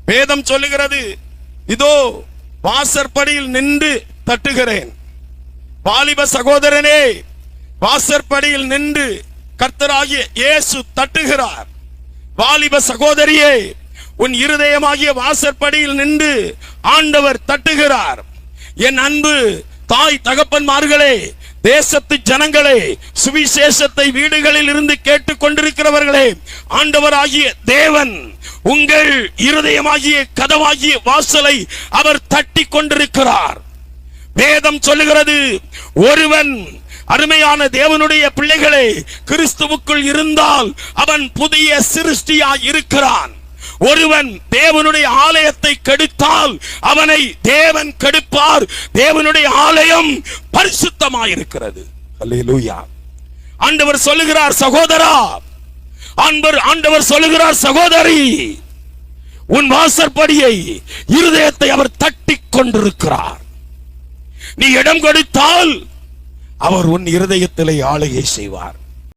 வேதம் சொல்லுகிறது, இதோ வாசற்படியில் நின்று தட்டுகிறேன். வாலிப சகோதரனே, வாசற்படியில் நின்று கர்த்தராகிய இயேசு தட்டுகிறார். வாலிப சகோதரியே, உன் இருதயமாகிய வாசற்படியில் நின்று ஆண்டவர் தட்டுகிறார். என் அன்பு தாய் தகப்பன்மார்களே, தேசத்து ஜனங்களே, சுவிசேஷத்தை வீடுகளில் இருந்து கேட்டுக் கொண்டிருக்கிறவர்களே, ஆண்டவராகிய தேவன் உங்கள் இருதயமாகிய கதவாகிய வாசலை அவர் தட்டி கொண்டிருக்கிறார். வேதம் சொல்லுகிறது, ஒருவன், அருமையான தேவனுடைய பிள்ளைகளே, கிறிஸ்துவுக்குள் இருந்தால் அவன் புதிய சிருஷ்டியாய் இருக்கிறான். ஒருவன் தேவனுடைய ஆலயத்தை கெடுத்தால் அவனை தேவன் கெடுப்பார். தேவனுடைய ஆலயம் பரிசுத்தமாயிருக்கிறது. அல்லேலூயா. ஆண்டவர் சொல்லுகிறார், சகோதரா, ஆண்டவர் சொல்லுகிறார், சகோதரி, உன் வாசற்படியை, இருதயத்தை அவர் தட்டி கொண்டிருக்கிறார். நீ இடம் கொடுத்தால் அவர் உன் இருதயத்திலே ஆளுகை செய்வார்.